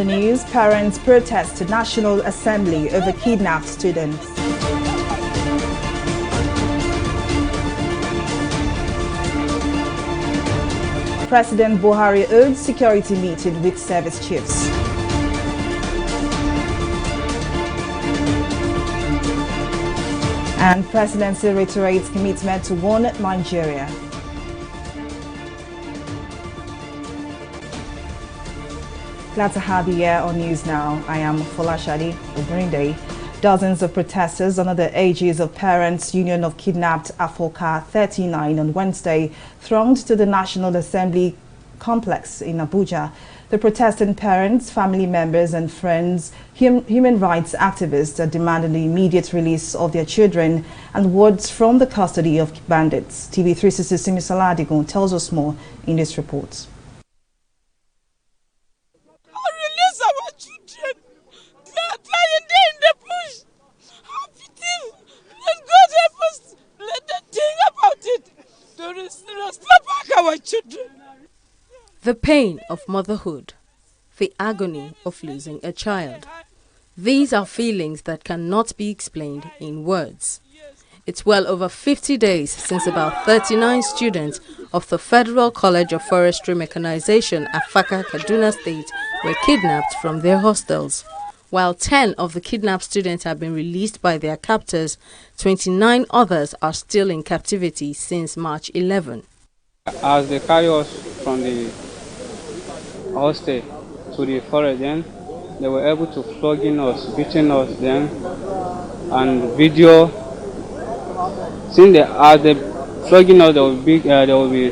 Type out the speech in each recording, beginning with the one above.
other news, parents protest to National Assembly over kidnapped students. President Buhari urged security meeting with service chiefs. And presidency reiterates commitment to one Nigeria. Glad to have you here on News Now. I am Folashade Obrinde. Dozens of protesters under the aegis of Parents Union of Kidnapped Afoka 39 on Wednesday thronged to the National Assembly complex in Abuja. The protesting parents, family members and friends, human rights activists are demanding the immediate release of their children and wards from the custody of bandits. TV360 News Now tells us more in this report. The pain of motherhood, the agony of losing a child. These are feelings that cannot be explained in words. It's well over 50 days since about 39 students of the Federal College of Forestry Mechanization, Afaka, Kaduna State, were kidnapped from their hostels. While 10 of the kidnapped students have been released by their captors, 29 others are still in captivity since March 11. As they carry us from the hostel to the forest, then they were able to flogging us, beating us then, and video. Since as they flogging us, there will be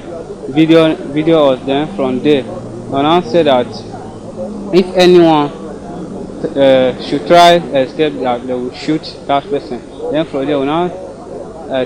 video us then from there. And I said that if anyone should try escape, that they will shoot that person. Then from there, we now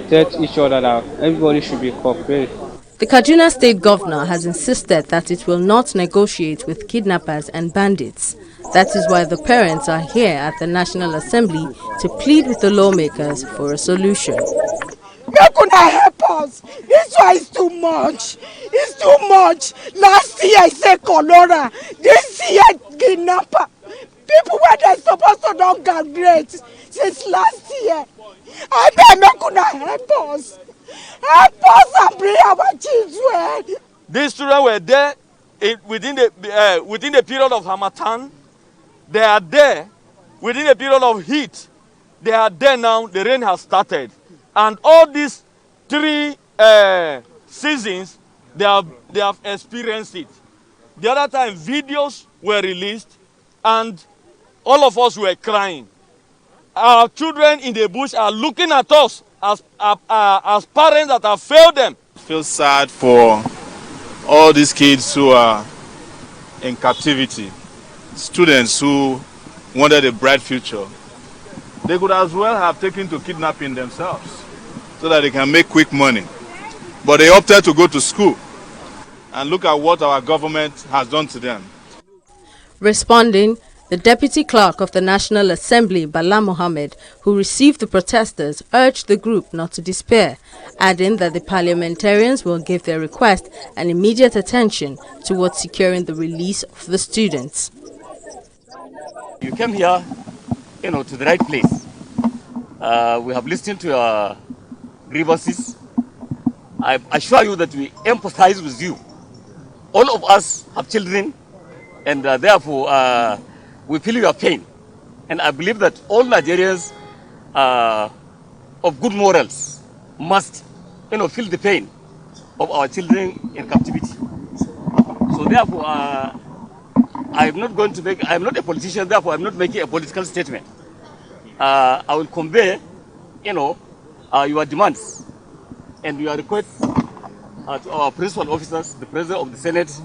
tell each other that everybody should be cooperative. The Kaduna State Governor has insisted that it will not negotiate with kidnappers and bandits. That is why the parents are here at the National Assembly to plead with the lawmakers for a solution. Make una help us. This one is too much. It's too much. Last year I said cholera. This year kidnapper. People were they supposed to don't graduate since last year. I beg make una help us. Help us and bring our children. These children were there within the period of Hamatan. They are there within the period of heat. They are there now. The rain has started, and all these 3 seasons they have experienced it. The other time videos were released, and all of us were crying. Our children in the bush are looking at us as parents that have failed them. I feel sad for all these kids who are in captivity, students who wanted a bright future. They could as well have taken to kidnapping themselves so that they can make quick money. But they opted to go to school, and look at what our government has done to them. Responding, the Deputy Clerk of the National Assembly, Bala Mohammed, who received the protesters, urged the group not to despair, adding that the parliamentarians will give their request an immediate attention towards securing the release of the students. You came here, to the right place. We have listened to your grievances. I assure you that we empathize with you. All of us have children, and therefore we feel your pain. And I believe that all Nigerians of good morals must, feel the pain of our children in captivity. So therefore, I'm not a politician, therefore I'm not making a political statement. I will convey, your demands and your requests to our principal officers, the President of the Senate,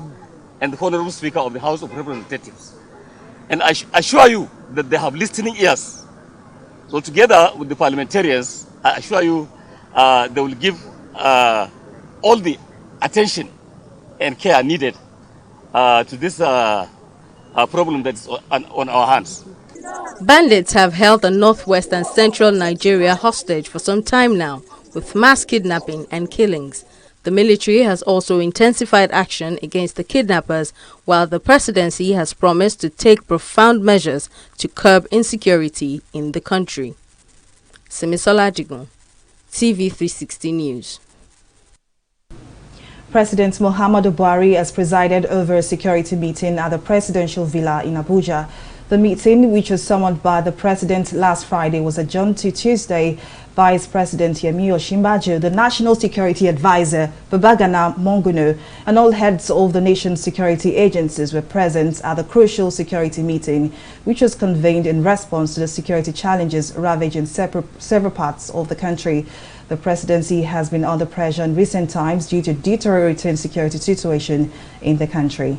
and the Honorable Speaker of the House of Representatives. And I assure you that they have listening ears. So together with the parliamentarians, I assure you they will give all the attention and care needed to this problem that is on our hands. Bandits have held the northwest and central Nigeria hostage for some time now, with mass kidnapping and killings. The The military has also intensified action against the kidnappers, while the presidency has promised to take profound measures to curb insecurity in the country. Simisola Digun, TV360 News. President Muhammadu Buhari has presided over a security meeting at the presidential villa in Abuja. The meeting, which was summoned by the president last Friday, was adjourned to Tuesday. Vice President Yemi Osinbajo, the National Security Advisor, Babagana Monguno, and all heads of the nation's security agencies were present at the crucial security meeting, which was convened in response to the security challenges ravaging several parts of the country. The presidency has been under pressure in recent times due to deteriorating security situation in the country.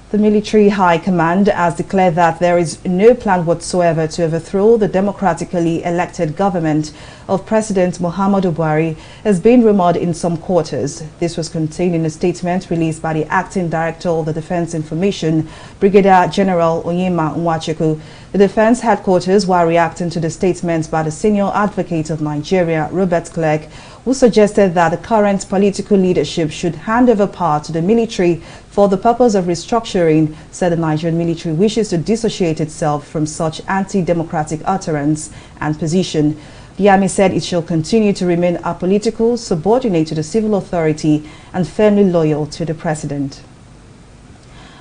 The military high command has declared that there is no plan whatsoever to overthrow the democratically elected government of President Muhammadu Buhari, as being rumored in some quarters. This was contained in a statement released by the acting director of the Defense Information, Brigadier General Onyema Nwachukwu. The defense headquarters, while reacting to the statement by the senior advocate of Nigeria, Robert Clerk, who suggested that the current political leadership should hand over power to the military for the purpose of restructuring, said the Nigerian military wishes to dissociate itself from such anti-democratic utterance and position. The army said it shall continue to remain apolitical, subordinate to the civil authority, and firmly loyal to the president.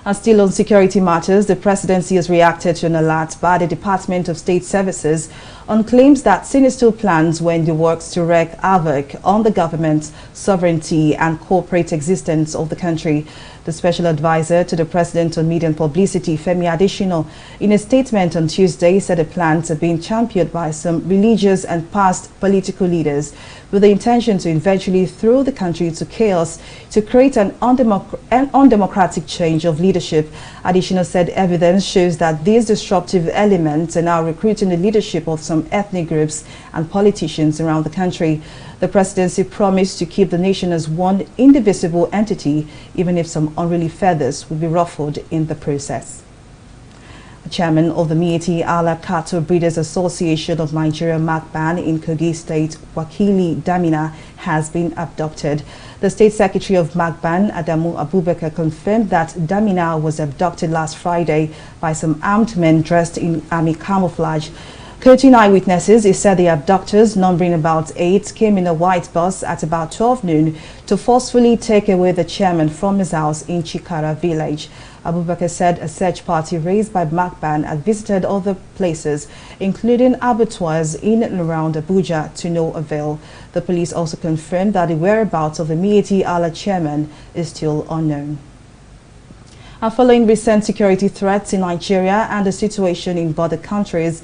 And still on security matters, the presidency has reacted to an alert by the Department of State Services on claims that sinister plans were in the works to wreak havoc on the government's sovereignty and corporate existence of the country. The special advisor to the president on media and publicity, Femi Adesina, in a statement on Tuesday, said the plans are being championed by some religious and past political leaders with the intention to eventually throw the country into chaos to create an undemocratic change of leadership. Adesina said evidence shows that these disruptive elements are now recruiting the leadership of some ethnic groups and politicians around the country. The presidency promised to keep the nation as one indivisible entity, even if some unruly feathers will be ruffled in the process. The chairman of the Miyetti Allah Cattle Breeders Association of Nigeria, MACBAN, in Kogi State, Wakili Damina, has been abducted. The state secretary of MACBAN, Adamu Abubakar, confirmed that Damina was abducted last Friday by some armed men dressed in army camouflage. Quoting eyewitnesses, he said the abductors, numbering about 8, came in a white bus at about 12 noon to forcefully take away the chairman from his house in Chikara village. Abubakar said a search party raised by MACBAN had visited other places, including abattoirs in and around Abuja, to no avail. The police also confirmed that the whereabouts of the Miyetti Allah chairman is still unknown. And following recent security threats in Nigeria and the situation in border countries,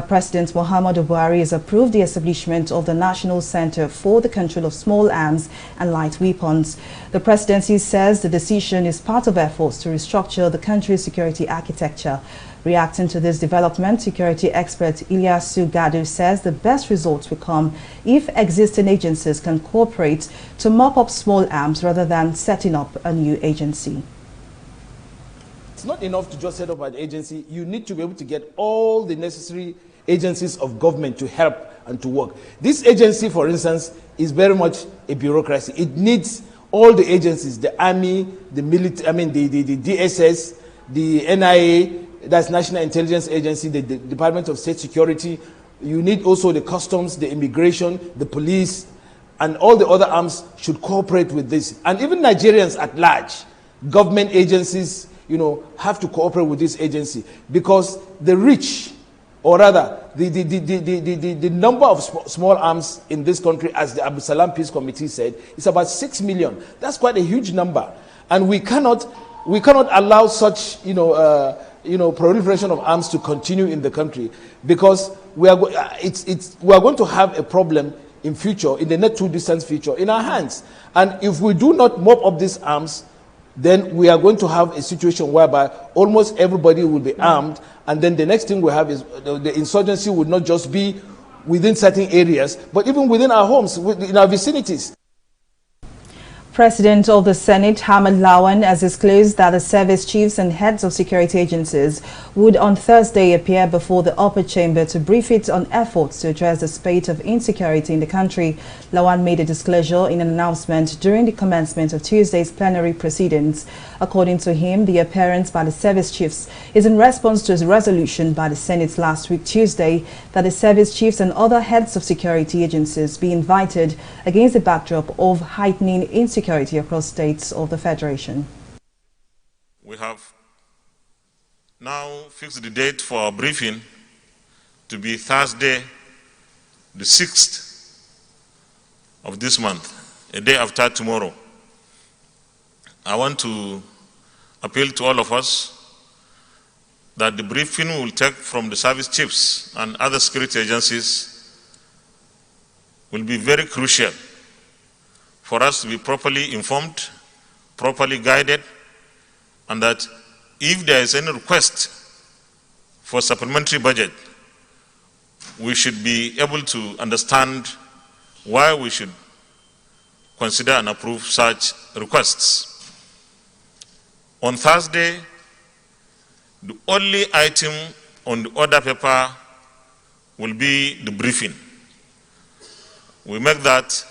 President Muhammadu Buhari has approved the establishment of the National Center for the Control of Small Arms and Light Weapons. The presidency says the decision is part of efforts to restructure the country's security architecture. Reacting to this development, security expert Ilyasu Gadu says the best results will come if existing agencies can cooperate to mop up small arms rather than setting up a new agency. It's not enough to just set up an agency. You need to be able to get all the necessary agencies of government to help and to work. This agency, for instance, is very much a bureaucracy. It needs all the agencies, the army, the military, the DSS, the NIA, that's National Intelligence Agency, the Department of State Security. You need also the customs, the immigration, the police, and all the other arms should cooperate with this. And even Nigerians at large, government agencies, have to cooperate with this agency, because the reach, or rather, the number of small arms in this country, as the Abu Salam Peace Committee said, is about 6 million. That's quite a huge number, and we cannot allow such proliferation of arms to continue in the country, because we are going to have a problem in future, in the not too distant future, in our hands. And if we do not mop up these arms, then we are going to have a situation whereby almost everybody will be armed, and then the next thing we have is the insurgency would not just be within certain areas, but even within our homes, in our vicinities. President of the Senate, Hamad Lawan, has disclosed that the service chiefs and heads of security agencies would on Thursday appear before the upper chamber to brief it on efforts to address the spate of insecurity in the country. Lawan made a disclosure in an announcement during the commencement of Tuesday's plenary proceedings. According to him, the appearance by the service chiefs is in response to a resolution by the Senate last week Tuesday that the service chiefs and other heads of security agencies be invited against the backdrop of heightening insecurity across states of the Federation. We have now fixed the date for our briefing to be Thursday, the 6th of this month, a day after tomorrow. I want to appeal to all of us that the briefing will take from the service chiefs and other security agencies will be very crucial for us to be properly informed, properly guided, and that if there is any request for supplementary budget, we should be able to understand why we should consider and approve such requests. On Thursday, the only item on the order paper will be the briefing. We make that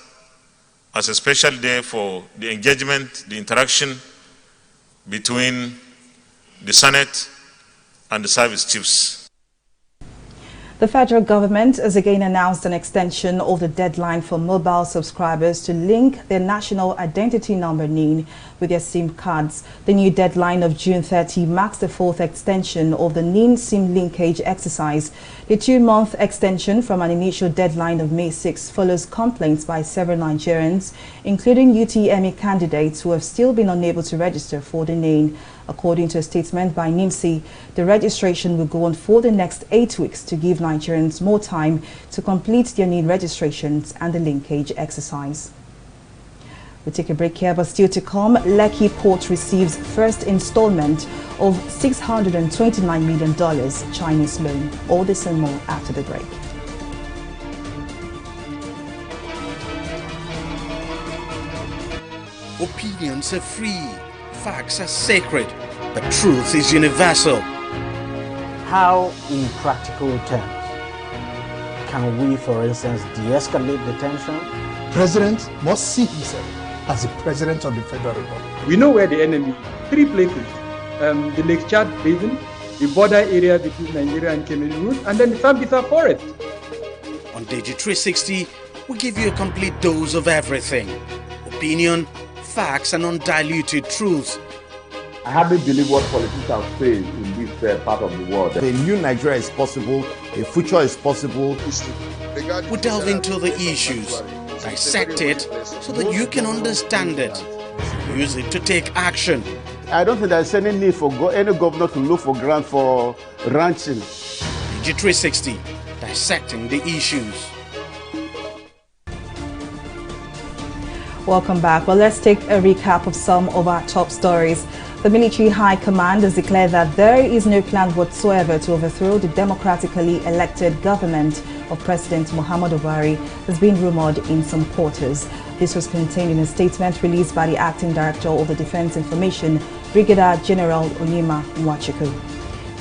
as a special day for the engagement, the interaction between the Senate and the service chiefs. The federal government has again announced an extension of the deadline for mobile subscribers to link their national identity number NIN with their SIM cards. The new deadline of June 30 marks the fourth extension of the NIN SIM linkage exercise. The 2-month extension from an initial deadline of May 6 follows complaints by several Nigerians, including UTME candidates who have still been unable to register for the NIN. According to a statement by NIMSI, the registration will go on for the next 8 weeks to give Nigerians more time to complete their NIN registrations and the linkage exercise. We'll take a break here, but still to come, Lekki Port receives first installment of $629 million Chinese loan. All this and more after the break. Opinions are free. Facts are sacred, but truth is universal. How, in practical terms, can we, for instance, de-escalate the tension? President must see himself as the President of the Federal Republic. We know where the enemy is. 3 places. The Lake Chad Basin, the border area between Nigeria and Cameroon, and then the Sambisa Forest. On TV360, we give you a complete dose of everything. Opinion, facts and undiluted truth. I hardly believe what politicians say in this part of the world. A new Nigeria is possible, a future is possible. We delve into the issues, dissect it so that you can understand it, use it to take action. I don't think there's any need for any governor to look for grant for ranching. TV360, dissecting the issues. Welcome back. Well, let's take a recap of some of our top stories. The Military High Command has declared that there is no plan whatsoever to overthrow the democratically elected government of President Muhammadu Buhari, has been rumored in some quarters. This was contained in a statement released by the Acting Director of the Defense Information, Brigadier General Onyema Nwachukwu.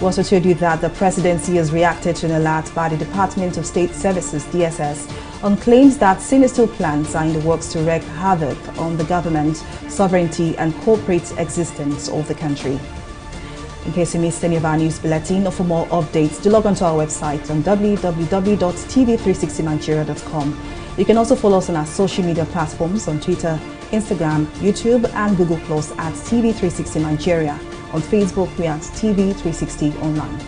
We also told you that the presidency has reacted to an alert by the Department of State Services, DSS, on claims that sinister plans are in the works to wreak havoc on the government, sovereignty and corporate existence of the country. In case you missed any of our news bulletin or for more updates, do log on to our website on www.tv360nigeria.com. You can also follow us on our social media platforms on Twitter, Instagram, YouTube and Google Plus at TV360 Nigeria. On Facebook, we are at TV360 Online.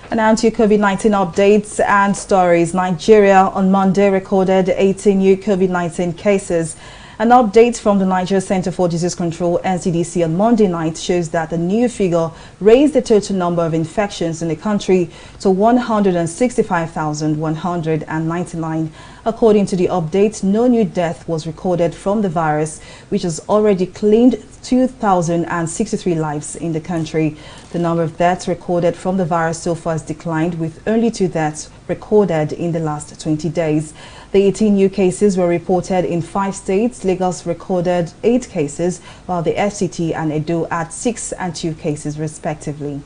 And now to COVID-19 updates and stories. Nigeria on Monday recorded 18 new COVID-19 cases An update from the Nigeria Center for Disease Control (NCDC) on Monday night shows that the new figure raised the total number of infections in the country to 165,199. According to the update, no new death was recorded from the virus, which has already claimed 2,063 lives in the country. The number of deaths recorded from the virus so far has declined, with only 2 deaths recorded in the last 20 days. The 18 new cases were reported in 5 states. Lagos recorded 8 cases, while the FCT and Edo had 6 and 2 cases respectively.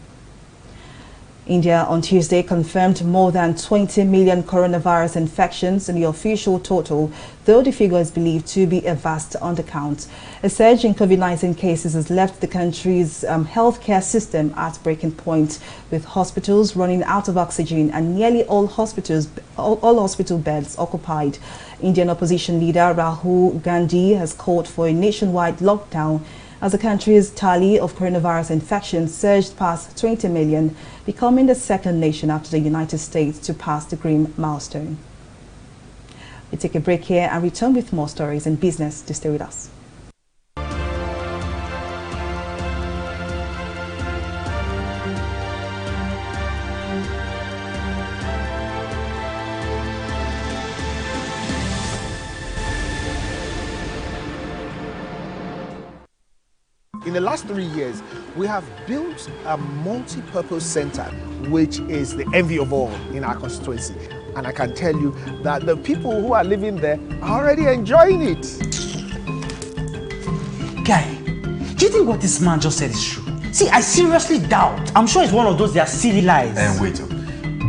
India on Tuesday confirmed more than 20 million coronavirus infections in the official total, though the figure is believed to be a vast undercount. A surge in COVID-19 cases has left the country's healthcare system at breaking point, with hospitals running out of oxygen and nearly all hospital beds occupied. Indian opposition leader Rahul Gandhi has called for a nationwide lockdown as the country's tally of coronavirus infections surged past 20 million, becoming the second nation after the United States to pass the grim milestone. We take a break here and return with more stories in business. To stay with us. In the last 3 years, we have built a multi-purpose center, which is the envy of all in our constituency. And I can tell you that the people who are living there are already enjoying it. Guy, do you think what this man just said is true? See, I seriously doubt. I'm sure it's one of those their silly lies. And wait,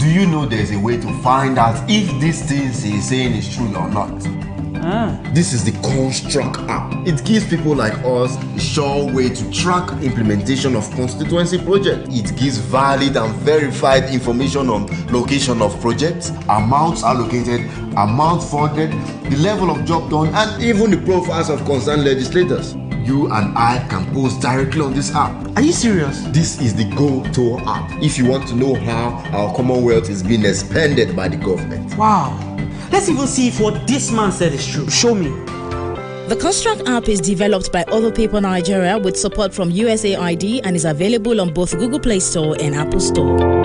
do you know there's a way to find out if these things he's saying is true or not? This is the Construct app. It gives people like us a sure way to track implementation of constituency projects. It gives valid and verified information on location of projects, amounts allocated, amount funded, the level of job done, and even the profiles of concerned legislators. You and I can post directly on this app. Are you serious? This is the Go-To app if you want to know how our Commonwealth is being expanded by the government. Wow. Let's even see if what this man said is true. Show me. The Construct app is developed by Other People Nigeria with support from USAID and is available on both Google Play Store and Apple Store.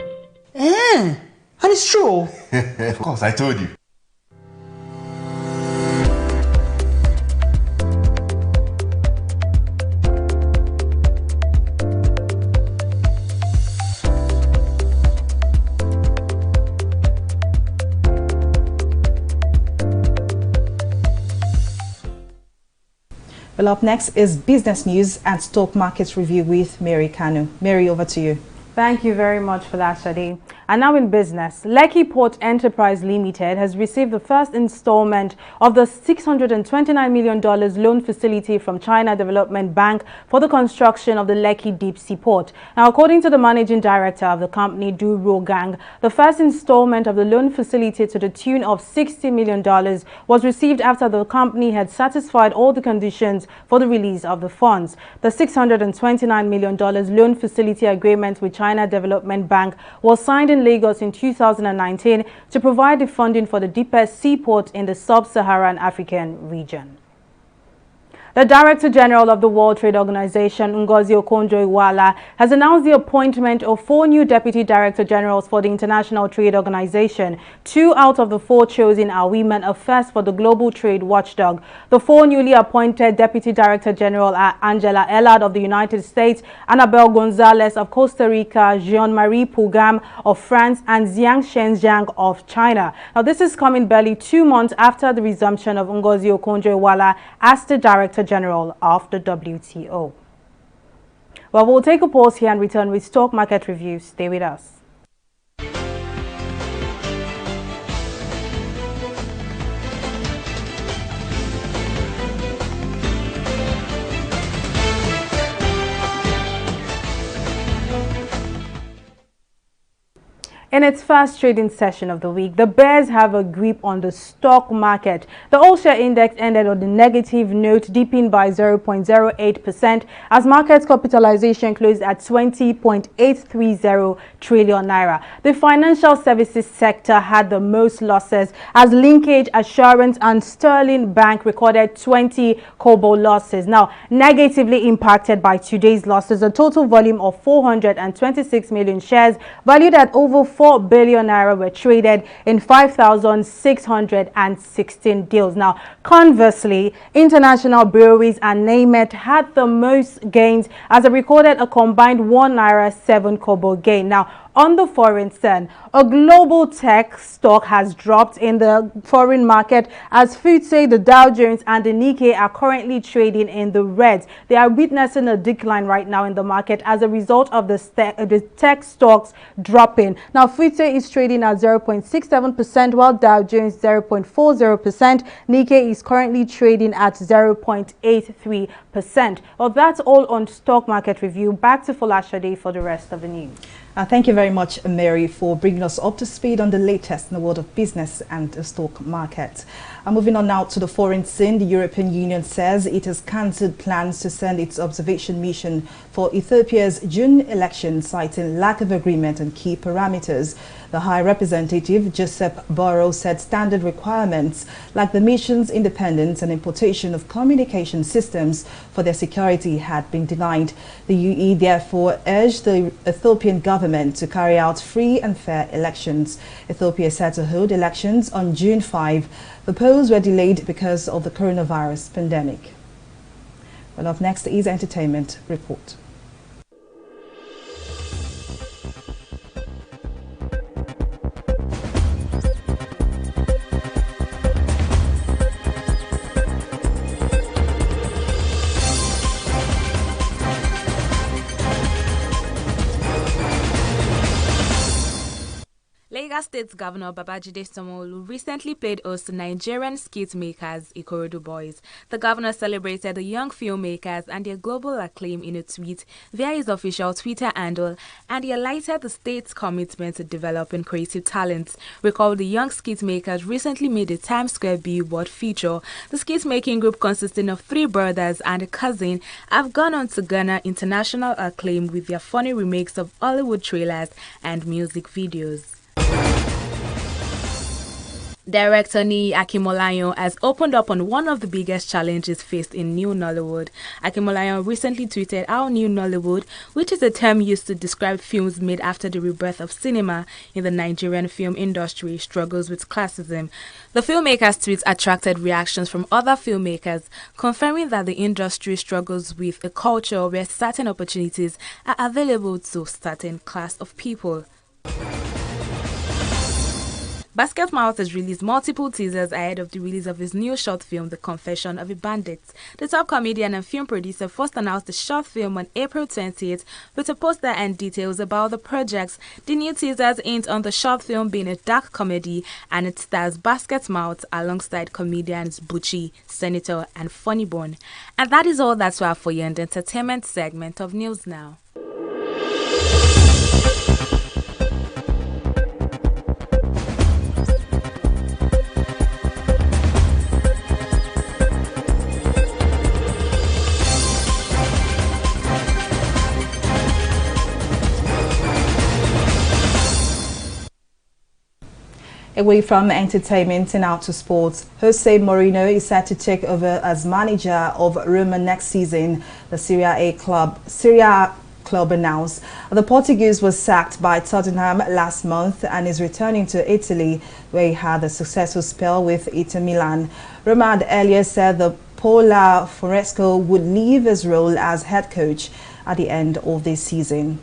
And it's true. Of course, I told you. Well, up next is business news and stock market review with Mary Kanu. Mary, over to you. Thank you very much for that, Shadi. And now in business, Lekki Port Enterprise Limited has received the first installment of the $629 million loan facility from China Development Bank for the construction of the Lekki Deep Sea Port. Now, according to the managing director of the company, Du Ruogang, the first installment of the loan facility to the tune of $60 million was received after the company had satisfied all the conditions for the release of the funds. The $629 million loan facility agreement with China Development Bank was signed in Lagos in 2019 to provide the funding for the deepest seaport in the sub-Saharan African region. The Director General of the World Trade Organization, Ngozi Okonjo-Iweala, has announced the appointment of 4 new Deputy Director Generals for the International Trade Organization. 2 out of the 4 chosen are women, a first for the global trade watchdog. The 4 newly appointed Deputy Director General are Angela Ellard of the United States, Annabelle Gonzalez of Costa Rica, Jean-Marie Pougam of France, and Xiang Shenzhang of China. Now, this is coming barely 2 months after the resumption of Ngozi Okonjo-Iweala as the Director General of the WTO. Well, we'll take a pause here and return with stock market reviews. Stay with us. In its first trading session of the week, the bears have a grip on the stock market. The all-share index ended on the negative note, dipping by 0.08% as market capitalization closed at 20.830 trillion naira. The financial services sector had the most losses as Linkage, Assurance and Sterling Bank recorded 20 kobo losses. Now, negatively impacted by today's losses, a total volume of 426 million shares valued at over 4 billion naira were traded in 5,616 deals. Now, conversely, international breweries and Naimet had the most gains as it recorded a combined 1 naira 7 kobo gain. Now, on the foreign scene, a global tech stock has dropped in the foreign market as FTSE, the Dow Jones and the Nikkei are currently trading in the reds. They are witnessing a decline right now in the market as a result of the tech stocks dropping. Now, FTSE is trading at 0.67%, while Dow Jones 0.40%. Nikkei is currently trading at 0.83%. Well, that's all on stock market review. Back to Folashade for the rest of the news. Thank you very much, Mary, for bringing us up to speed on the latest in the world of business and the stock market. Moving on now to the foreign scene, the European Union says it has cancelled plans to send its observation mission for Ethiopia's June election, citing lack of agreement on key parameters. The High Representative, Joseph Borrell, said standard requirements like the mission's independence and importation of communication systems for their security had been denied. The UE therefore urged the Ethiopian government to carry out free and fair elections. Ethiopia is set to hold elections on June 5. The polls were delayed because of the coronavirus pandemic. Well, up next is Entertainment Report. Lagos State Governor Babajide Sanwo-Olu recently played host to Nigerian skit makers Ikorodu Boys. The governor celebrated the young filmmakers and their global acclaim in a tweet via his official Twitter handle, and he highlighted the state's commitment to developing creative talents. Recall the young skit makers recently made a Times Square billboard feature. The skit making group, consisting of 3 brothers and a cousin, have gone on to garner international acclaim with their funny remakes of Hollywood trailers and music videos. Director Niyi Akimolayan has opened up on one of the biggest challenges faced in New Nollywood. Akimolayan recently tweeted how New Nollywood, which is a term used to describe films made after the rebirth of cinema in the Nigerian film industry, struggles with classism. The filmmaker's tweets attracted reactions from other filmmakers, confirming that the industry struggles with a culture where certain opportunities are available to certain class of people. Basketmouth has released multiple teasers ahead of the release of his new short film, The Confession of a Bandit. The top comedian and film producer first announced the short film on April 28th with a poster and details about the project. The new teasers hint on the short film being a dark comedy, and it stars Basketmouth alongside comedians Bucci, Senator and Funnybone. And that is all that's we have for you in the entertainment segment of News Now. Away from entertainment and out to sports, Jose Mourinho is set to take over as manager of Roma next season, the Serie A club announced. The Portuguese was sacked by Tottenham last month and is returning to Italy, where he had a successful spell with Inter Milan. Roma had earlier said the Paolo Foresco would leave his role as head coach at the end of this season.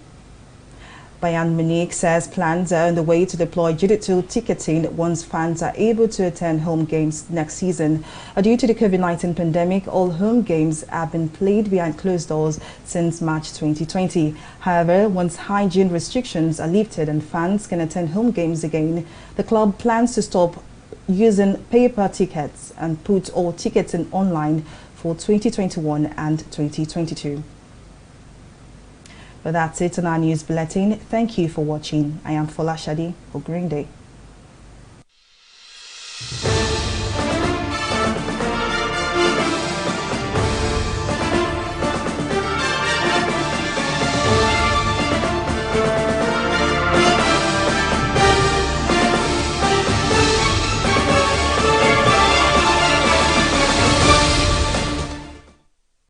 Bayern Munich says plans are on the way to deploy digital ticketing once fans are able to attend home games next season. Due to the COVID-19 pandemic, all home games have been played behind closed doors since March 2020. However, once hygiene restrictions are lifted and fans can attend home games again, the club plans to stop using paper tickets and put all ticketing online for 2021 and 2022. But that's it on our news bulletin. Thank you for watching. I am Fola Shadi. Have a great day.